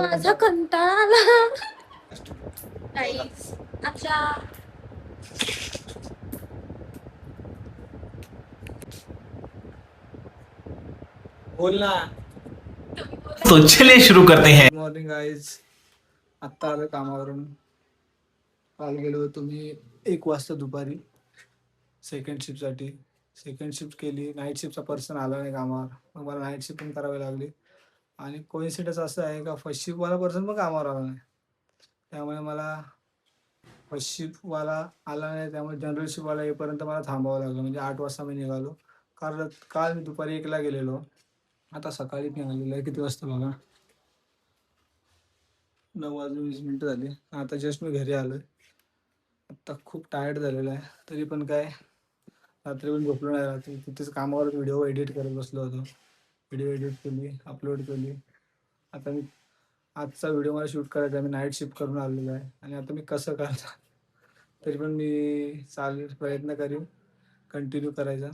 माझा कंटाळा आला. गाईस आपल्या बोल ना. तो चलिए शुरू करते हैं. Good morning guys. आत्ता आलो कामावरून. काल गेलो होतो मी 1 वाजता दुपारी सेकंड शिफ्टसाठी. सेकंड शिफ्ट केली. नाईट शिफ्टचा पर्सन आला नाही कामावर, मग मला नाईट शिफ्ट पण करावी लागली. आणि कोइन्सिडन्स असं आहे का फर्स्ट शिफ्टवाला पर्सन पण कामावर आला नाही, त्यामुळे मला फर्स्ट शिफ्टवाला आला नाही, त्यामुळे जनरल शिफ्टवाला येईपर्यंत मला थांबावं लागलं. म्हणजे 8 वाजता मी निघालो. कारण काल मी दुपारी 1ला गेलेलो. आता सकाळी मी आलेलो आहे किती वाजता बघा, 9:20 झाली. आता जस्ट मी घरी आलो आहे. आत्ता खूप टायर्ड झालेलं आहे, तरी पण काय रात्री पण झोपलो नाही. रात्री तिथेच कामावर व्हिडिओ एडिट करत बसलो होतो. व्हिडिओ एडिट केली, अपलोड केली. आता मी आजचा व्हिडिओ मला शूट करायचा आहे. मी नाईट शिफ्ट करून आलेलो आहे आणि आता मी कसं करणार, तरी पण मी प्रयत्न करीन कंटिन्यू करायचा.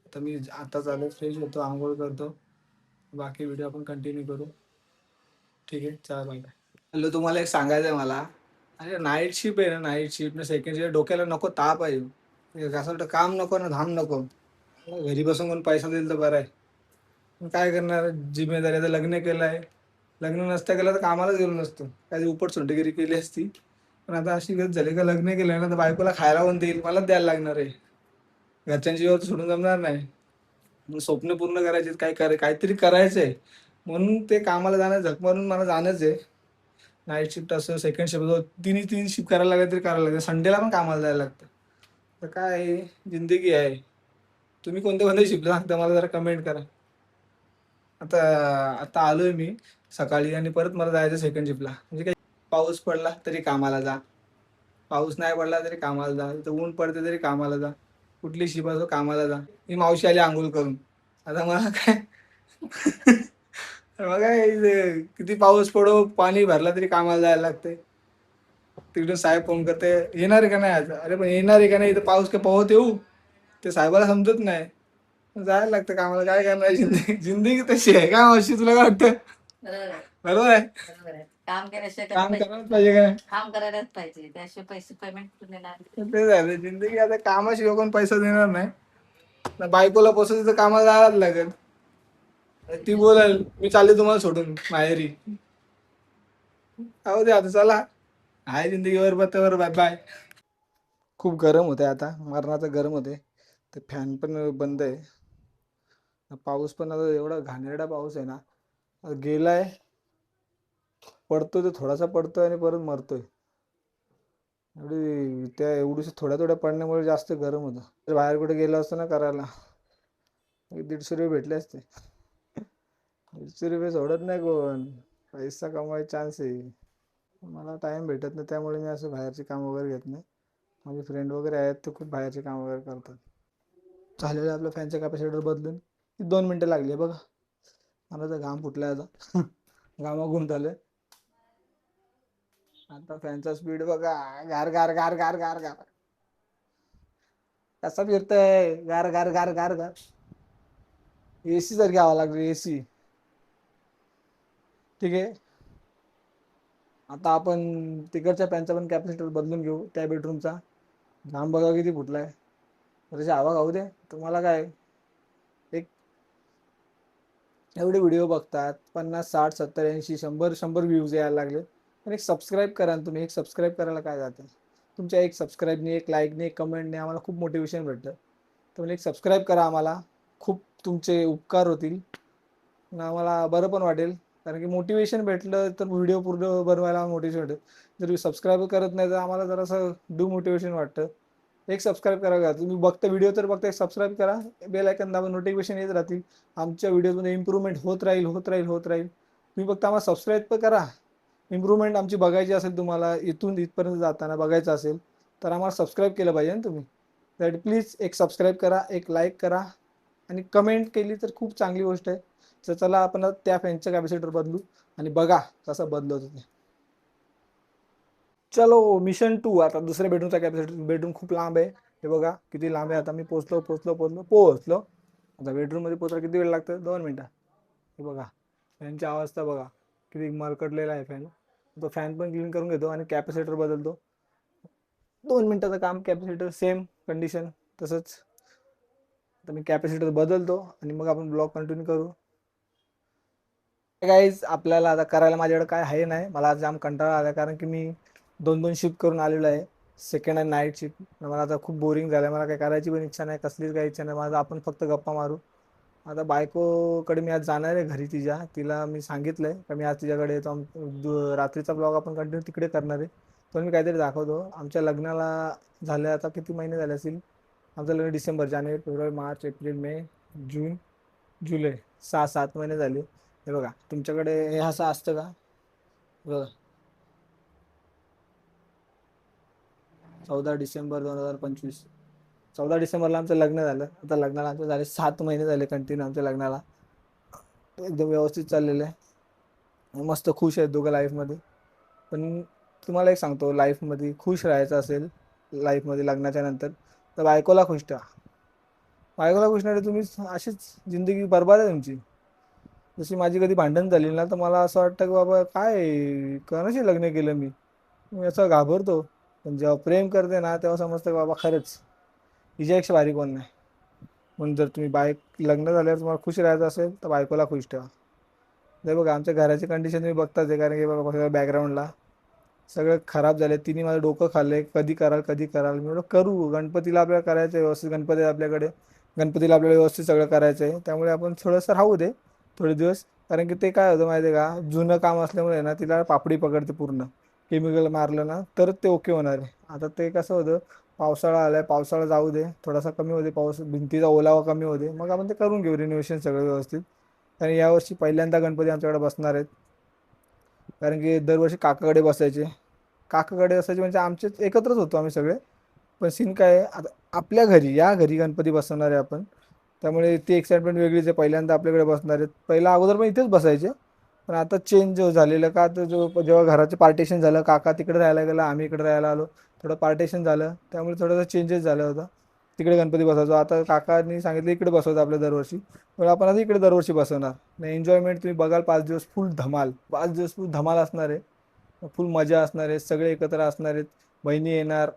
आता मी आताच आलो, फ्रेश होतो, आंघोळ करतो, बाकी व्हिडिओ आपण कंटिन्यू करू. ठीक आहे, चला बाय. हॅलो, तुम्हाला एक सांगायचं आहे मला. अरे नाईट शिफ्ट आहे ना, नाईट शिफ्ट ना सेकंड शिफ्ट, डोक्याला नको ताप आहे. असं वाटतं काम नको ना, धाम नको. घरी बसून कोण पैसा देईल तर बरं आहे. पण काय करणार, जिम्मेदारी. आता लग्न केलं आहे, लग्न नसतं केलं तर कामालाच गेलो नसतो, काही उपट सोंडेगिरी केली असती. पण आता अशी गत झाली का लग्न केलं ना तर बायकोला खायला कोण देईल, मलाच द्यायला लागणार आहे. घरच्यांची जीवावर सोडून जमणार नाही. मग स्वप्न पूर्ण करायचे, काहीतरी करायचं आहे, म्हणून ते कामाला जाणं, झक मारून मला जाणंच आहे. नाईट शिफ्ट असं, सेकंड शिफ्ट, तीन शिफ्ट करायला लागलं तरी करायला लागतं. संडेला पण कामाला जायला लागतं. तर काय आहे, जिंदगी आहे. तुम्ही कोणत्या कोणत्या शिफ्टला सांगता मला जरा कमेंट करा. आता आता आलोय मी सकाळी आणि परत मला जायचं सेकंड शिफ्टला. म्हणजे काही पाऊस पडला तरी कामाला जा, पाऊस नाही पडला तरी कामाला जा, इथं ऊन पडते तरी कामाला जा, कुठली शिप असो कामाला जा. ही मावशी आली आंघोळ करून. आता मला काय बघा, किती पाऊस पडो, पाणी भरला तरी कामाला जायला लागते. तिकडून साहेब फोन करते, येणार आहे का नाही आज. अरे पण येणार आहे का नाही, इथं पाऊस का पोहत येऊ, ते साहेबाला समजत नाही. जायला लागतं कामाला, काय करणार. जिंदगी जिंदगी तशी आहे. काय मावशी, तुला काय वाटतं? बरोबर आहे. काम केल्याशिवाय काम पैसे करायलाच पाहिजे काय. काम करायलाच पाहिजे, त्याशिवाय पैसे पेमेंट कुठून येणार. ते झालं जिंदगी. आता कामाशिवाय कोण पैसा देणार नाही ना. बायकोला पोसायचं तर कामाला जायलाच लागेल. ती बोलाल मी चालले तुम्हाला सोडून माहेरी. हो दे, आता चला, आहे जिंदगीवर बत्तावर. Bye bye. खूप गरम होते आता, मरणाचं गरम होते. ते फॅन पण बंद आहे. पाऊस पण आता एवढा घाणेरडा पाऊस आहे ना, गेलाय, पडतोय तर थोडासा पडतोय आणि परत मरतोय. एवढीच थोड्या थोड्या पडण्यामुळे जास्त गरम होतं. तर बाहेर कुठे गेलो असतो ना करायला, 150 रुपये भेटले असते. 150 रुपये सोडत नाही कोण, पैसा कमवायचा चान्स आहे. मला टाइम भेटत नाही, त्यामुळे मी असं बाहेरचे काम वगैरे घेत नाही. माझे फ्रेंड वगैरे आहेत ते खूप बाहेरचे काम वगैरे करतात. झालेलं आपल्या फॅनच्या कॅपॅसिटर बदलून 2 मिनटं लागली बघा. मला तर घाम फुटलाय आता घामाघूम झालंय. आता फॅनचा स्पीड बघा, गार गार गार गार गार गार कसा फिरतय, गार गार गार गार गार. एसी सारखी हवा लागली, एसी. ठीक आहे, आता आपण तिकडच्या फॅनचा पण कॅपॅसिटर बदलून घेऊ, त्या बेडरूमचा. घाम बघा किती फुटलाय. तशी हवा खाऊ दे, तुम्हाला काय. एक एवढे व्हिडिओ बघतात, 50, 60, 70, 80, 100 व्ह्यूज यायला लागले. पण एक सबस्क्राईब करा ना तुम्ही. एक सबस्क्राईब करायला काय जातं. तुमच्या एक सबस्क्राईबने, एक लाईकने, एक कमेंटने आम्हाला खूप मोटिवेशन भेटतं. तुम्ही एक सबस्क्राईब करा आम्हाला, खूप तुमचे उपकार होतील आणि आम्हाला बरं पण वाटेल. कारण की मोटिवेशन भेटलं तर व्हिडिओ पूर्ण बनवायला मोटिवेशन भेटेल. जर सबस्क्राईब करत नाही तर आम्हाला जरासं डिमोटिवेशन वाटतं. एक सबस्क्राईब करा का, तुम्ही बघता व्हिडिओ तर बघता, एक सबस्क्राईब करा, बेल आयकॉन दाबा, नोटिफिकेशन येत राहतील. आमच्या व्हिडिओमध्ये इम्प्रूव्हमेंट होत राहील, होत राहील, होत राहील. तुम्ही फक्त आम्हाला सबस्क्राईब पण करा. इम्प्रूव्हमेंट आमची बघायची असेल, तुम्हाला इथून इथपर्यंत जाताना बघायचं असेल तर आम्हाला सबस्क्राईब केलं पाहिजे ना तुम्ही. तर प्लीज एक सबस्क्राईब करा, एक लाईक करा आणि कमेंट केली तर खूप चांगली गोष्ट आहे. तर चला आपण त्या फॅनचं कॅपॅसिटर बदलू आणि बघा कसं बदलत होते. चलो मिशन 2. आता दुसऱ्या बेडरूमचा कॅपॅसिटर. बेडरूम खूप लांब आहे, हे बघा किती लांब आहे. आता मी पोहोचलो. आता बेडरूममध्ये पोहोचायला किती वेळ लागतं, 2 मिनटं. हे बघा, फॅनची अवस्था बघा किती मरकटलेला आहे फॅन. तो फॅन पण क्लीन करून घेतो आणि कॅपॅसिटर बदलतो. 2 मिनिटाचं काम. कॅपॅसिटर सेम कंडिशन तसंच. तर मी कॅपॅसिटर बदलतो आणि मग आपण ब्लॉग कंटिन्यू करू. गाईज आपल्याला आता करायला माझ्याकडे काय आहे नाही. मला आज जाम कंटाळा आला कारण की मी 2-2 शिफ्ट करून आलेलो आहे. Second and night shift. मला आता खूप बोरिंग झालं. मला काही करायची पण इच्छा नाही, कसलीच काही इच्छा नाही. माझं आपण फक्त गप्पा मारू. आता बायकोकडे मी आज जाणार आहे घरी तिच्या. तिला मी सांगितलंय का मी आज तिच्याकडे येतो. रात्रीचा ब्लॉग आपण कंटिन्यू तिकडे करणार आहे. पण मी काहीतरी दाखवतो. आमच्या लग्नाला झाले आता किती महिने झाले असतील. आमचं लग्न डिसेंबर, जानेवारी, फेब्रुवारी, मार्च, एप्रिल, मे, जून, जुलै 6-7 महिने झाले. हे बघा तुमच्याकडे हे असं असतं का? बघा 14 डिसेंबर 2025. 14 डिसेंबरला आमचं लग्न झालं. आता लग्नाला आमचं झाले 7 महिने झाले कंटिन्यू आमच्या लग्नाला. एकदम व्यवस्थित चाललेलं आहे. मस्त खुश आहेत दोघं लाईफमध्ये. पण तुम्हाला एक सांगतो, लाईफमध्ये खुश राहायचं असेल, लाईफमध्ये लग्नाच्या नंतर, तर बायकोला खुश ठेवा. बायकोला खुश नाही तुम्ही अशीच जिंदगी बरबाद आहे तुमची. जशी माझी कधी भांडण झाली ना तर मला असं वाटतं की बाबा काय कोणाशी लग्न केलं मी. मी असं घाबरतो. पण जेव्हा प्रेम करते ना तेव्हा समजतं की बाबा खरंच हिच्यापेक्षा भारी कोण नाही. म्हणून जर तुम्ही लग्न झाल्यावर तुम्हाला खुश राहायचं असेल तर बायकोला खुश ठेवा. नाही बघा आमच्या घराची कंडिशन तुम्ही बघताच आहे. कारण की बघा सगळं बॅकग्राऊंडला सगळं खराब झालं. तिने माझं डोकं खाल्लंय, कधी कराल कधी कराल. मी म्हटलं करू, गणपतीला आपल्याला करायचं आहे व्यवस्थित. गणपती आहे आपल्याकडे, गणपतीला आपल्याला व्यवस्थित सगळं करायचं आहे. त्यामुळे आपण थोडंसं राहू दे थोडे दिवस. कारण की ते काय होतं माहिती आहे का, जुनं काम असल्यामुळे ना तिला पापडी पकडते पूर्ण. केमिकल मारलं ना तरच ते ओके होणार आहे. आता ते कसं होतं, पावसाळा आलाय, पावसाळा जाऊ दे, थोडासा कमी होते पाऊस, भिंतीचा ओलावा कमी होते, मग आपण ते करून घेऊ रिनोव्हेशन सगळं व्यवस्थित. आणि यावर्षी पहिल्यांदा गणपती आमच्याकडे बसणार आहेत. कारण की दरवर्षी काकाकडे बसायचे. काकाकडे असायचे म्हणजे आमचेच एकत्रच होतो आम्ही सगळे. पण सीन काय आहे, आता आपल्या घरी या घरी गणपती बसवणार आहे आपण. त्यामुळे ती एक्साइटमेंट वेगळीच आहे. पहिल्यांदा आपल्याकडे बसणार आहेत. पहिला अगोदर पण इथेच बसायचे. पण आता चेंज झालेलं का, तर जेव्हा घराचं पार्टिशन झालं, काका तिकडे राहायला गेला, आम्ही इकडे राहायला आलो, थोडं पार्टिशन झालं, त्यामुळे थोडंसं चेंजेस झालं होतं. तिकडे गणपती बसवायचो, आता काकांनी सांगितलं इकडे बसवतो आपल्या दरवर्षी. पण आपण आता इकडे दरवर्षी बसवणार. नाही एन्जॉयमेंट तुम्ही बघाल 5 दिवस फुल धमाल. 5 दिवस फुल धमाल असणार आहे. फुल मजा असणार आहे. सगळे एकत्र असणार आहेत. बहिणी येणार,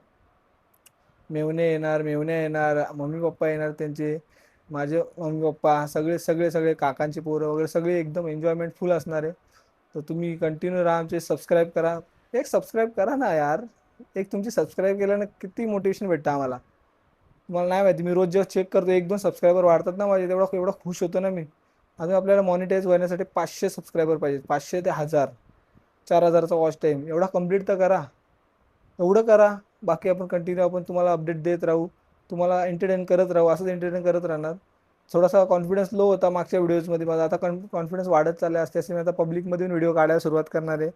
मेवणे येणार, मेवण्या येणार, मम्मी पप्पा येणार त्यांचे, माझे मम्मी पप्पा, सगळे सगळे सगळे काकांची पोरं वगैरे सगळे एकदम एन्जॉयमेंट फुल असणार आहे. तर तुम्ही कंटिन्यू राहा, आमचे सबस्क्राईब करा. एक सबस्क्राईब करा ना यार. एक तुमची सबस्क्राईब केल्यानं किती मोटिवेशन भेटतं आम्हाला. तुम्हाला नाही माहिती, मी रोज जेव्हा चेक करतो 1-2 सबस्क्रायबर वाढतात ना माझे, तेवढा एवढा खुश होतो ना मी. अजून आपल्याला मॉनिटाईज होण्यासाठी 500 सबस्क्रायबर पाहिजे. 500 ते 1000, 4000चा वॉच टाईम एवढा कंप्लीट तर करा. एवढं करा. बाकी आपण कंटिन्यू आपण तुम्हाला अपडेट देत राहू, तुम्हाला एंटरटेन करत राहू. असंच एंटरटेन करत राहणार. थोडासा कॉन्फिडन्स लो होता मागच्या व्हिडिओजमध्ये माझा, आता कॉन्फिडन्स वाढत चालला असते. असे मी आता पब्लिकमध्ये व्हिडिओ काढायला सुरुवात करणार आहे.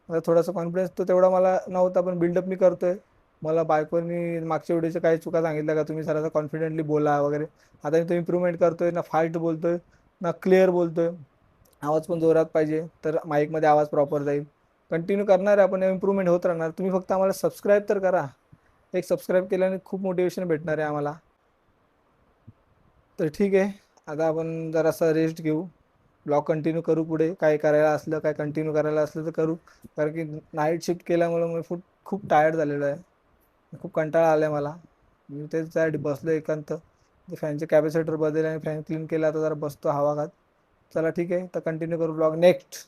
आता थोडासा कॉन्फिडन्स तो तेवढा मला नव्हता, पण बिल्डअप मी करतोय. मला बायकोनी मागच्या व्हिडिओच्या काही चुका सांगितल्या का, तुम्ही जरासा कॉन्फिडेंटली बोला वगैरे. आता मी तो इम्प्रूव्हमेंट करतोय ना, फास्ट बोलतोय ना क्लिअर बोलतोय. आवाज पण जोरात पाहिजे तर माईकमध्ये आवाज प्रॉपर जाईल. कंटिन्यू करणार आहे आपण, इम्प्रूव्हमेंट होत राहणार. तुम्ही फक्त आम्हाला सबस्क्राईब तर करा. एक सबस्क्राईब केल्याने खूप मोटिवेशन भेटणार आहे आम्हाला. तर ठीक आहे, आता आपण जरासा रेस्ट घेऊ. ब्लॉग कंटिन्यू करू पुढे. काय करायला असलं, काय कंटिन्यू करायला असलं तर करू. कारण की नाईट शिफ्ट केल्यामुळे मी खूप खूप टायर्ड झालेलो आहे. खूप कंटाळा आला आहे मला. मी तेच त्यासाठी बसलो एकांत. फॅनचे कॅपॅसिटर बदल आणि फॅन क्लीन केला, आता जरा बसतो हवा खात. चला ठीक आहे, तर कंटिन्यू करू ब्लॉग नेक्स्ट.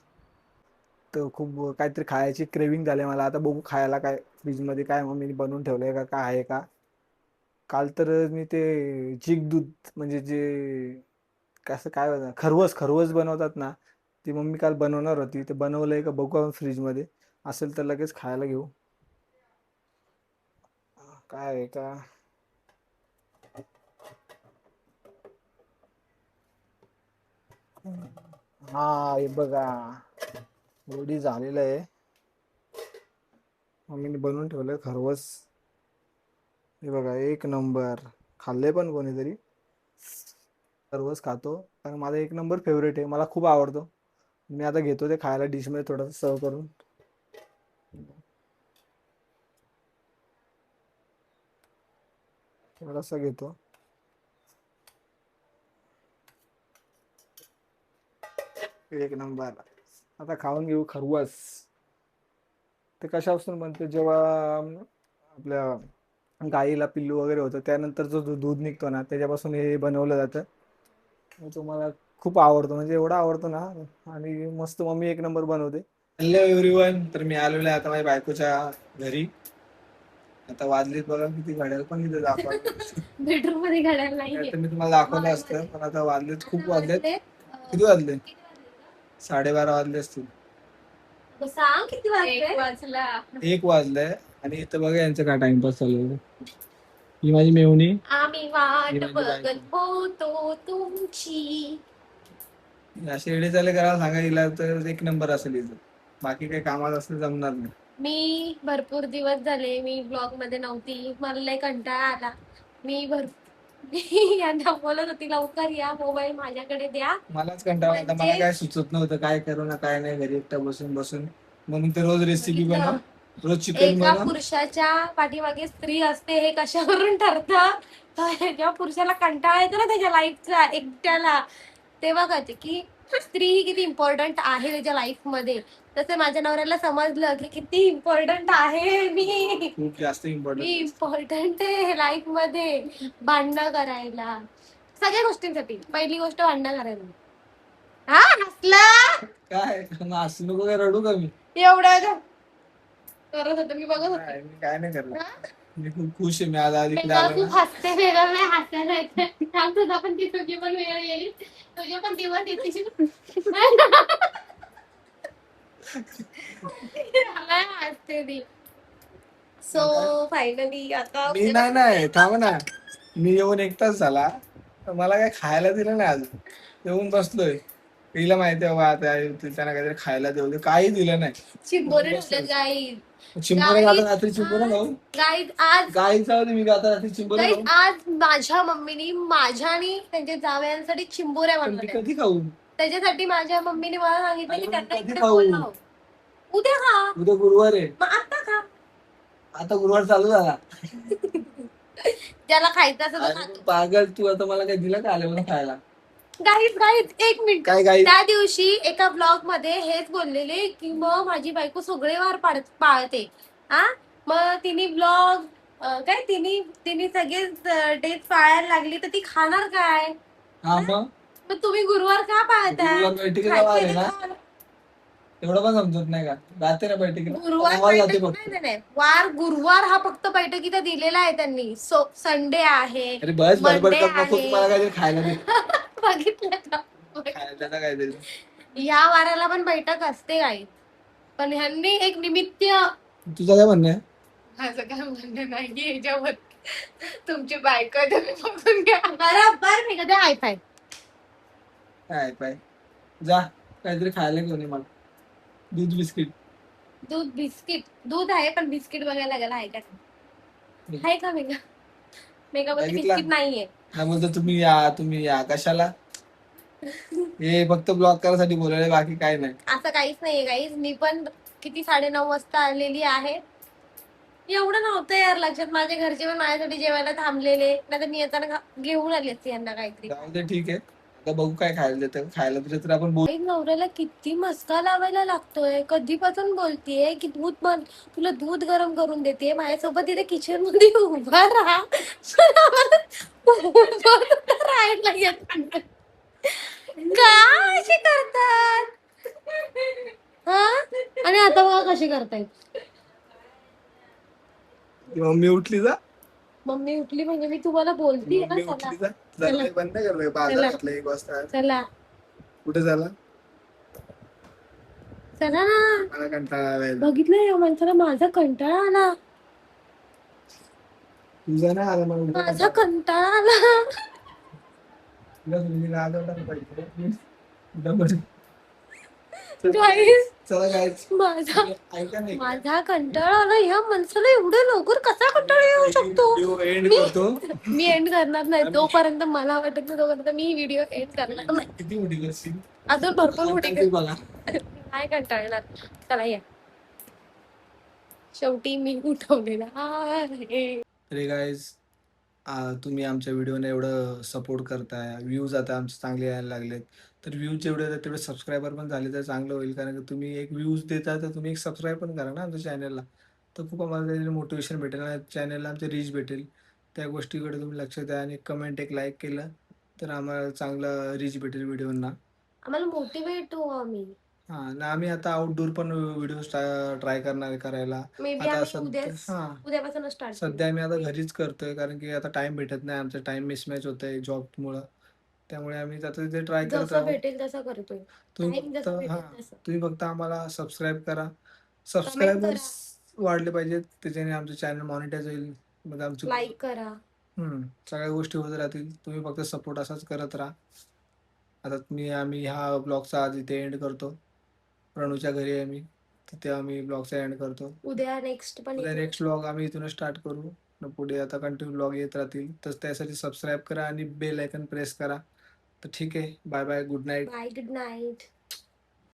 तर खूप काहीतरी खायची क्रेविंग झाली मला. आता बघू खायला काय फ्रीजमध्ये काय मम्मीने बनवून ठेवलंय का, काय आहे का. काल तर मी ते चिक दूध म्हणजे जे कसं काय बनवतात, खरवस खरवस बनवतात ना, ती मम्मी काल बनवणार होती. ते बनवलंय का बघू आपण फ्रीजमध्ये. असेल तर लगेच खायला घेऊ. काय आहे का. हा हे बघा, रेडी झालेलं आहे. मम्मीने बनवून ठेवलंय खरवस. हे बघा एक नंबर. खाल्ले पण कोणीतरी. खरवस खातो कारण माझा एक नंबर फेवरेट आहे, मला खूप आवडतो. मी आता घेतो ते खायला डिशमध्ये थोडंसं सर्व करून. थोडासा घेतो. एक नंबर. आता खाऊन घेऊ खरवस. ते कशापासून बनते, जेव्हा आपल्या गाईला पिल्लू वगैरे होतं त्यानंतर जो दूध निघतो ना त्याच्यापासून हे बनवलं जातं. तो मला खूप आवडतो, म्हणजे एवढा आवडतो ना. आणि मस्त मम्मी एक नंबर बनवते. हॅलो एव्हरीवन, तर मी आलेलो आहे आता माझ्या बायकोच्या घरी. आता वाजलीत बघा किती, घड्याळ पण इथे दाखवायला. बेडरूम मध्ये घड्याळ नाहीये. नाहीतर मी तुम्हाला दाखवलं असतं, पण आता वाजलेत, खूप वाजलेत. किती वाजले? 12:30 वाजले असतील. सांग किती वाजले? 1 वाजलंय. आणि इथं बघा यांचं काय टाइमपास चालू आहे. ही माझी मेवणी. आम्ही वाट ही माझी बघत बायको. होतो तुमची. असे एडे चाले करायला सांगा हिला तर एक नंबर असेल हिचं. बाकी काही कामात असलं जमणार नाही. मी भरपूर दिवस झाले मी ब्लॉग मध्ये नव्हती. मला लय कंटाळा आला. मी यांना बोलत होती लवकर या, मोबाईल माझ्याकडे द्या. मलाच कंटाळा आता, मला काय सुचत नव्हतं काय करू ना काय नाही घरी एकटा बसून बसून. म्हणून तर रोज रेसिपी बनव, रोज चिकन एका बनव. पुरुषाच्या पाठीमागे स्त्री असते हे कशावरून ठरतं? तर जेव्हा पुरुषाला कंटाळा येतो ना त्याच्या लाईफचा एकट्याला, तेव्हा कळते की स्त्री ही किती इम्पॉर्टंट आहे त्याच्या लाईफ मध्ये. तसं माझ्या नवऱ्याला समजलं की किती इम्पॉर्टंट आहे मी. खूप जास्त मी इम्पॉर्टंट. इम्पॉर्टंट आहे लाईफ मध्ये. भांडणं करायला, सगळ्या गोष्टींसाठी. पहिली गोष्ट भांडणं करायला. हा हसला काय असू नको, काय रडू का मी? एवढं का करत होतं मी बघत होते. नाही, मी काय नाही करणार. मी खूप खुश आहे. मी आज इकडे वेगळं आलो खूप ना. हसते, वेगळं नाही हसायला येते. थांब, तुझा पण ती तुझी पण वेळ येईल, तुझे पण दिवस येतील. लय हसते ती. सो फायनली आता मी नाही थांब ना. मी येऊन 1 तास झाला, तर मला काय खायला दिलं नाही अजून. येऊन बसलोय. तिला माहिती आहे बाबा आता त्यांना काहीतरी खायला देऊ दे, काही दिलं नाही. चिंबोरे ठेवले गाईज. चिंबोरे आता रात्री चिंबोरे खाऊ. गाईज आज गाईचा होते मी आता रात्री चिंबोरे गाईज खाऊ. आज माझ्या मम्मीनी माझ्या आणि त्यांच्या जावयांसाठी चिंबोऱ्या पण ती बनवल्या. कधी खाऊ? त्याच्यासाठी माझ्या मम्मीने मला सांगितलं की अरे त्यांना कधी इकडे खाऊ? बोलावं. उद्या खा, उद्या गुरुवार आहे. मग आता खा. आता गुरुवार चालू झाला. ज्याला खायचं असं तो अरे खातो. पागल, तू आता मला काय दिलं का आले मला खायला? गाईज एक मिनिट. काय गाई? त्या दिवशी एका ब्लॉग मध्ये हेच बोललेले की मग माझी बायको सगळे वार पाळते. हा मग तिने ब्लॉग काय तिने सगळेच डेज पाळायला लागली तर ती खाणार काय? हा मग तुम्ही गुरुवार का पाळताय? गुरुवार बैठकीचा वार आहे ना? एवढं पण समजत नाही का? जाते ना बैठकीला. गुरुवार आवाज जाते बैठक फक्त. नाही, वार गुरुवार हा फक्त बैठकीचा दिलेला आहे त्यांनी. संडे आहे, अरे बस बडबड Monday कर नको, आहे. तुम्हाला काहीतरी खायला दे. बघितलं का? खायला द्या काहीतरी. या वाराला पण बैठक असते काही, पण ह्यांनी एक निमित्त. तुझं काय म्हणणं आहे? माझं काय म्हणणं नाहीये याच्यावर. तुमची बायको आहे तुम्ही बघून घ्या. बरोबर मी कधी हायफाय. काय पाय जा, काहीतरी खायला घेऊन ये मला. दूध बिस्किट. दूध बिस्किट, दूध आहे पण बिस्किट बघायला लागेल आहे का. आहे का मेगा? मेगा मध्ये बघितला? बिस्किट नाहीये. हा बोलतो तुम्ही या कशाला? हे फक्त ब्लॉक करायसाठी बोलायला, बाकी काय नाही. असं काहीच नाहीये गाईज. मी पण किती 9:30 वाजता आलेली आहे. एवढं नव्हतं यार लक्षात. माझ्या घरचे पण माझ्यासाठी जेवायला थांबलेले, नाही तर मी येताना घेऊन आली असते यांना काहीतरी. जाऊ दे, ठीक आहे. आता बघू काय खायला देतं. खायला दिलं तर आपण बोल. एक नवऱ्याला किती मस्का लावायला लागतोय. कधीपासून बोलतीये की दूध बन, तुला दूध गरम करून देते, माझ्यासोबत इथे किचन मध्ये उभा राहा. पण आम्हाला उभं राहायला येत नाही. का असे करतात हा? आणि आता बघा कशी करतायत. मम्मी उठली जा. मम्मी उठली म्हणजे मी तुम्हाला बोलतीये ना. मम्मी चला उठली जा. जरा बंद कर बाजारातलं 1 वाजता. चला कुठे झाला? चला ना. मला कंटाळा आलाय. बघितलं या माणसाला माझा कंटाळा आला. तुझा नाही आला मला. माझा कंटाळा आला. तुला तुम्ही राहत पाहिजे. डबल. Guys, चला काय माझा ऐका नाही. माझा कंटाळा आला. या माणसाला एवढं लवकर कसा कंटाळा येऊ शकतो? व्हिडिओ एंड करतो. मी एंड करणार नाही तोपर्यंत मला वाटत नाही, तोपर्यंत मी व्हिडिओ एंड करणार नाही. किती मोठी करशील? अजून भरपूर मोठी ते बघा. काय कंटाळणार. चला या, शेवटी मी उठवलेला आहे. अरे गाईज, तुम्ही आमच्या व्हिडिओने एवढं सपोर्ट करताय, व्ह्यूज आता आमचे चांगले यायला लागलेत. तर व्ह्यूज जेवढे येतात तेवढे सबस्क्रायबर पण झाले तर चांगलं होईल. कारण की तुम्ही एक व्ह्यूज देता तर तुम्ही एक सबस्क्राईब पण करा ना आमच्या चॅनलला. तर खूप आम्हाला त्याच्याने मोटिवेशन भेटेल आणि चॅनलला आमची रीच भेटेल. त्या गोष्टीकडे तुम्ही लक्ष द्या आणि कमेंट एक लाईक केलं तर आम्हाला चांगलं रीच भेटेल व्हिडिओना. आम्हाला मोटिवेट हो आम्ही. हां आणि आम्ही आता आउटडोर पण व्हिडिओ ट्राय करणार आहे करायला. मे बी आता आम्ही सध्या उद्यापासून स्टार्ट करू. सध्या आम्ही आता घरीच करतोय कारण की आता टाइम भेटत नाही. आमचा टाइम मिसमॅच होतंय जॉबमुळं. त्यामुळे आम्ही आता तिथे ट्राय करत जसं राहू. भेटेल तसं करतोय. तुम्ही टाइम फक्त जसं भेटेल तसं. तुम्ही फक्त आम्हाला सबस्क्राईब करा. कमेंट करा, सबस्क्रायबर्स वाढले पाहिजेत. त्याच्याने आमचं चॅनल मॉनिटाईज होईल. मग आमची लाईक करा. सगळ्या गोष्टी होत राहतील. तुम्ही फक्त सपोर्ट असाच करत राहा. आता आम्ही ह्या ब्लॉगचा आज इथे एंड करतो. प्रणूच्या घरी आहे मी. तिथे आम्ही ब्लॉगचा एंड करतो. उद्या नेक्स्ट पण उद्या इथे नेक्स्ट ब्लॉग आम्ही इथूनच स्टार्ट करू. मग पुढे आता कंटिन्यू ब्लॉग येत राहतील. तर त्यासाठी सबस्क्राईब करा आणि बेल आयकन प्रेस करा. तर ठीक आहे. Bye bye. Good night. Bye, good night.